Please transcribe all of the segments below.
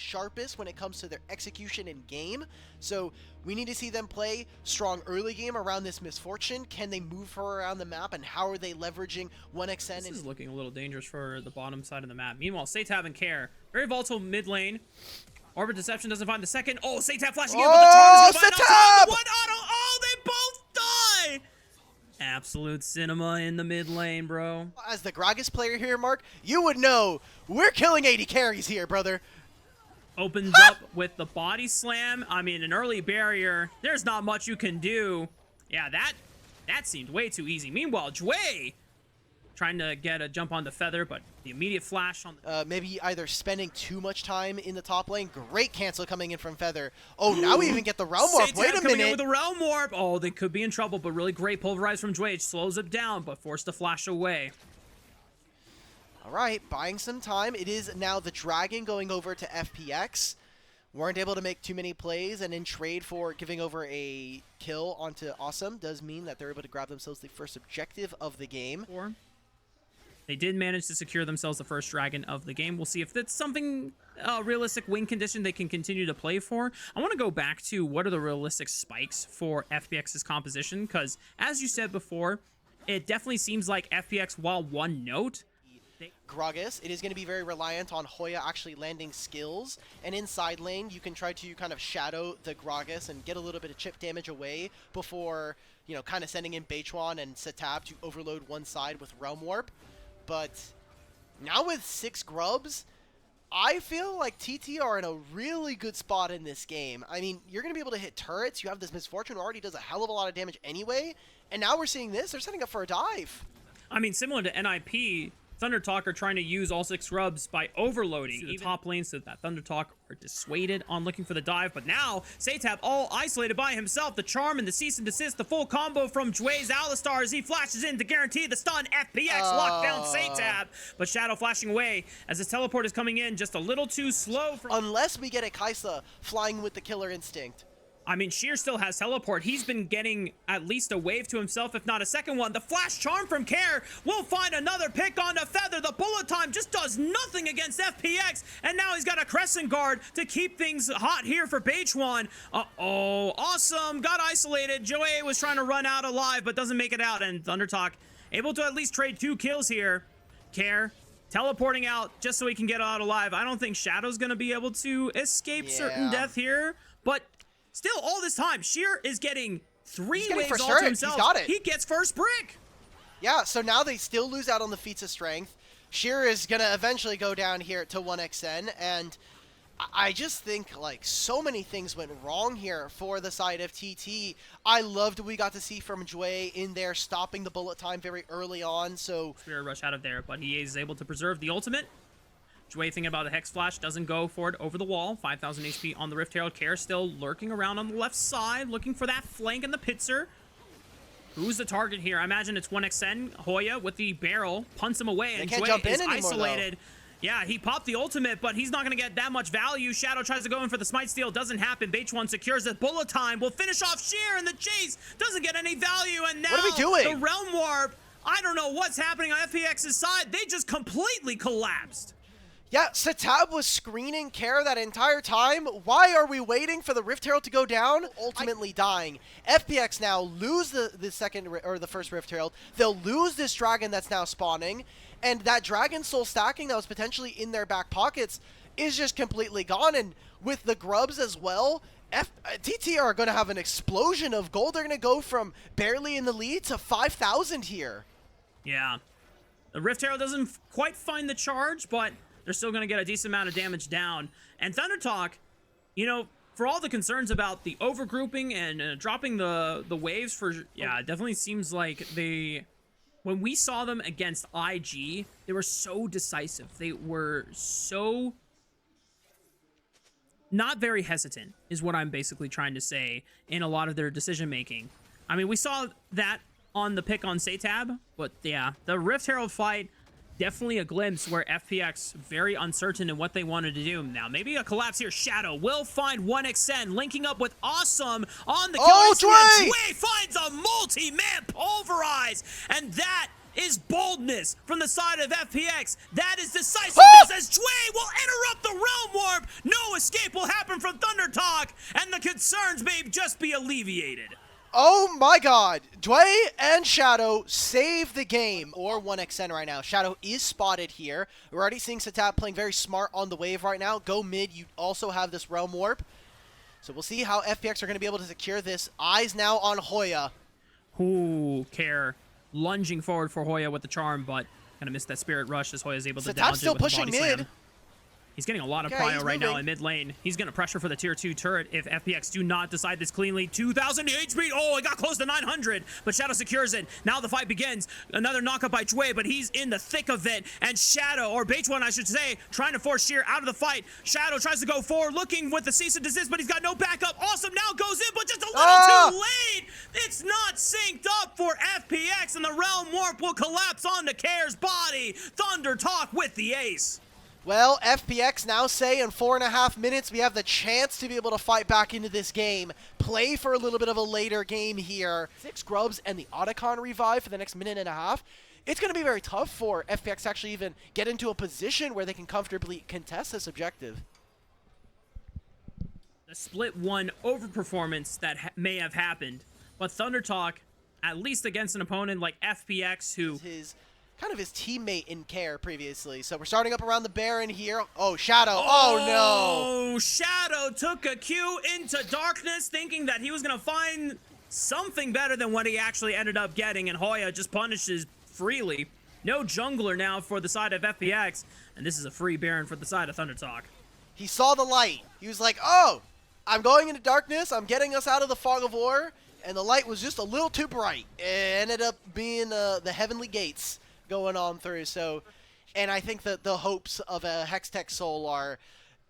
sharpest when it comes to their execution in game. So we need to see them play strong early game around this misfortune. Can they move her around the map, and how are they leveraging 1xn? This is looking a little dangerous for the bottom side of the map. Meanwhile, Satab and Care, very volatile mid lane. Orbit Deception doesn't find the second. Oh, Satab flashing in, but the charm is going to find the one auto. Oh, they both die! Absolute cinema in the mid lane, bro. As the Gragas player here, Mark, you would know we're killing 80 carries here, brother. Opens up with the body slam. I mean, an early barrier. There's not much you can do. Yeah, that seemed way too easy. Meanwhile, Jway trying to get a jump on the Feather, but the immediate flash on the... maybe either spending too much time in the top lane. Great cancel coming in from Feather. Oh, now we even get the Realm Warp. Wait a minute. In with the Realm Warp. Oh, they could be in trouble, but really great pulverize from Jway. Slows it down, but forced to flash away. All right, buying some time. It is now the Dragon going over to FPX. Weren't able to make too many plays, and in trade for giving over a kill onto Awesome does mean that they're able to grab themselves the first objective of the game. They did manage to secure themselves the first Dragon of the game. We'll see if that's something, realistic win condition they can continue to play for. I want to go back to what are the realistic spikes for FPX's composition, because as you said before, it definitely seems like FPX, while one note, Gragas, it is going to be very reliant on Hoya actually landing skills, and inside lane you can try to kind of shadow the Gragas and get a little bit of chip damage away before, you know, kind of sending in Beichuan and Satab to overload one side with Realm Warp. But now with 6 grubs, I feel like TT are in a really good spot in this game. I mean, you're going to be able to hit turrets. You have this Misfortune who already does a hell of a lot of damage anyway, and now we're seeing this. They're setting up for a dive. I mean, similar to NIP, Thunder Talk are trying to use all 6 grubs by overloading the top lane so that Thunder Talk are dissuaded on looking for the dive. But now, Satab all isolated by himself. The charm and the cease and desist, the full combo from Jway's Alistar as he flashes in to guarantee the stun. FPX locked down Satab, but Shadow flashing away as his teleport is coming in just a little too slow. Unless we get a Kaisa flying with the Killer Instinct. I mean, Sheer still has teleport. He's been getting at least a wave to himself, if not a second one. The flash charm from Care will find another pick on the Feather. The bullet time just does nothing against FPX. And now he's got a Crescent Guard to keep things hot here for Beichuan. Uh-oh, Awesome got isolated. Joey was trying to run out alive, but doesn't make it out. And Thunder Talk able to at least trade 2 kills here. Care teleporting out just so he can get out alive. I don't think Shadow's going to be able to escape certain death here, but... still, all this time, Sheer is getting 3 waves all to himself. He's got it. He gets first brick. Yeah, so now they still lose out on the feats of strength. Sheer is going to eventually go down here to 1xn, and I just think, like, so many things went wrong here for the side of TT. I loved what we got to see from Jway in there, stopping the bullet time very early on, so... Spirit rush out of there, but he is able to preserve the ultimate. Jway thinking about a Hex Flash, doesn't go for it over the wall. 5,000 HP on the Rift Herald. Care still lurking around on the left side, looking for that flank in the Pitzer. Who's the target here? I imagine it's 1xn. Hoya with the barrel, punts him away, and Jway is isolated. Yeah, he popped the ultimate, but he's not going to get that much value. Shadow tries to go in for the Smite Steal. Doesn't happen. Beichuan secures it. Bullet time will finish off Sheer in the chase. Doesn't get any value, and now what are we doing? The Realm Warp. I don't know what's happening on FPX's side. They just completely collapsed. Yeah, Satab was screening Care that entire time. Why are we waiting for the Rift Herald to go down? Ultimately dying. FPX now lose the second or the first Rift Herald. They'll lose this Dragon that's now spawning, and that Dragon Soul stacking that was potentially in their back pockets is just completely gone. And with the grubs as well, TT are going to have an explosion of gold. They're going to go from barely in the lead to 5,000 here. Yeah, the Rift Herald doesn't quite find the charge, but they're still going to get a decent amount of damage down. And Thunder Talk, you know, for all the concerns about the overgrouping and dropping the waves for... yeah, it definitely seems like they... when we saw them against IG, they were so decisive. They were so... not very hesitant, is what I'm basically trying to say, in a lot of their decision-making. I mean, we saw that on the pick on Satab, but yeah, the Rift Herald fight... definitely a glimpse where FPX very uncertain in what they wanted to do. Now, maybe a collapse here. Shadow will find 1xn, linking up with Awesome on the oh, Jway! Jway finds a multi-man pulverize, and that is boldness from the side of FPX. That is decisiveness as Jway will interrupt the Realm Warp. No escape. storm from ThunderTalk, and the concerns may just be alleviated. Oh my god, Dway and Shadow save the game, or 1xN right now. Shadow is spotted here. We're already seeing Satap playing very smart on the wave right now. Go mid, you also have this Realm Warp. So we'll see how FPX are going to be able to secure this. Eyes now on Hoya. Ooh, Care lunging forward for Hoya with the charm, but kind of missed that Spirit Rush as Hoya is able to dodge it still with pushing the body mid. slam. He's getting a lot of Okay, prio he's right now moving. in mid lane. He's going to pressure for the tier 2 turret if FPX do not decide this cleanly. 2,000 HP. Oh, it got close to 900, but Shadow secures it. Now the fight begins. Another knockup by Dway, but he's in the thick of it. And Shadow, or Base1, I should say, trying to force Sheer out of the fight. Shadow tries to go forward, looking with the cease and desist, but he's got no backup. Awesome now goes in, but just a little too late. It's not synced up for FPX, and the Realm Warp will collapse onto Care's body. ThunderTalk with the ace. Well, FPX now say in 4.5 minutes we have the chance to be able to fight back into this game, play for a little bit of a later game here. 6 Grubs and the Otacon revive for the next minute and a half. It's going to be very tough for FPX to actually even get into a position where they can comfortably contest this objective. The split 1 overperformance that may have happened, but ThunderTalk, at least against an opponent like FPX, who Kind of his teammate in Care previously. So we're starting up around the Baron here. Oh, Shadow. Oh, no. Oh, Shadow took a Q into darkness, thinking that he was going to find something better than what he actually ended up getting, and Hoya just punishes freely. No jungler now for the side of FPX, and this is a free Baron for the side of ThunderTalk. He saw the light. He was like, oh, I'm going into darkness. I'm getting us out of the fog of war. And the light was just a little too bright. It ended up being the heavenly gates going on through. So, and I think that the hopes of a Hextech Soul are,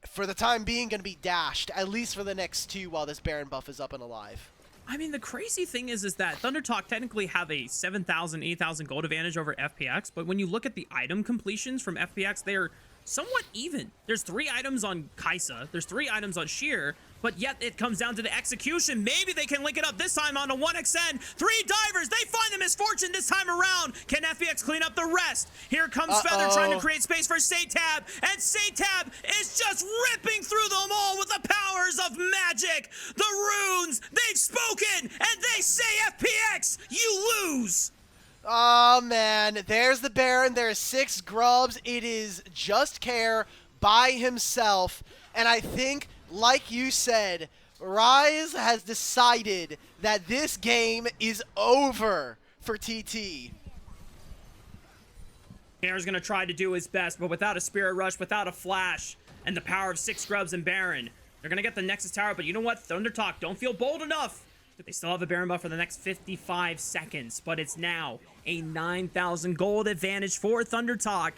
for the time being, going to be dashed, at least for the next 2 while this Baron buff is up and alive. I mean, the crazy thing is that ThunderTalk technically have a 7,000, 8,000 gold advantage over FPX, but when you look at the item completions from FPX, they are somewhat even. There's 3 items on Kai'Sa, there's 3 items on Sheer, but yet it comes down to the execution. Maybe they can link it up this time on a 1xN. 3 divers, they find the misfortune this time around. Can FPX clean up the rest? Here comes Feather trying to create space for Satab, and Satab is just ripping through them all with the powers of magic. The runes, they've spoken, and they say FPX, you lose. Oh, man. There's the Baron. There's 6 Grubs. It is just Care by himself. And I think, like you said, Rise has decided that this game is over for TT. Care's going to try to do his best, but without a Spirit Rush, without a Flash, and the power of 6 Grubs and Baron, they're going to get the Nexus Tower, but you know what? ThunderTalk don't feel bold enough. They still have a Baron buff for the next 55 seconds, but it's now a 9,000 gold advantage for ThunderTalk.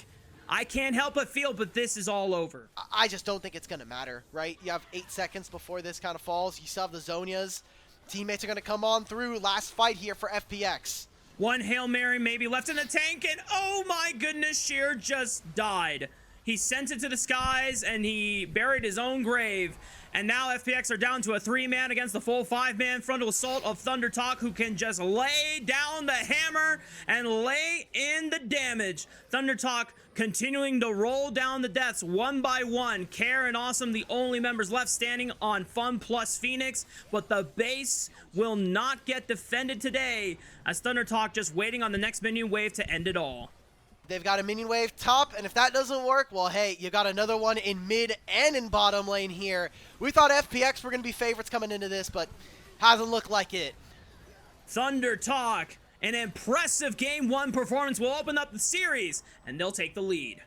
I can't help but feel, but this is all over. I just don't think it's going to matter, right? You have 8 seconds before this kind of falls. You still have the Zonias. Teammates are going to come on through. Last fight here for FPX. One Hail Mary maybe left in the tank, and oh my goodness, Sheer just died. He sent it to the skies, and he buried his own grave. And now FPX are down to a 3-man against the full 5-man frontal assault of ThunderTalk, who can just lay down the hammer and lay in the damage. ThunderTalk continuing to roll down the deaths one by one. Care and Awesome, the only members left standing on FunPlus Phoenix, but the base will not get defended today, as ThunderTalk just waiting on the next minion wave to end it all. They've got a minion wave top, and if that doesn't work, well, hey, you got another one in mid and in bottom lane here. We thought FPX were going to be favorites coming into this, but hasn't looked like it. ThunderTalk, an impressive Game 1 performance will open up the series, and they'll take the lead.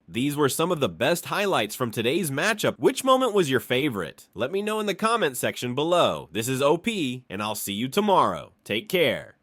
These were some of the best highlights from today's matchup. Which moment was your favorite? Let me know in the comment section below. This is OP, and I'll see you tomorrow. Take care.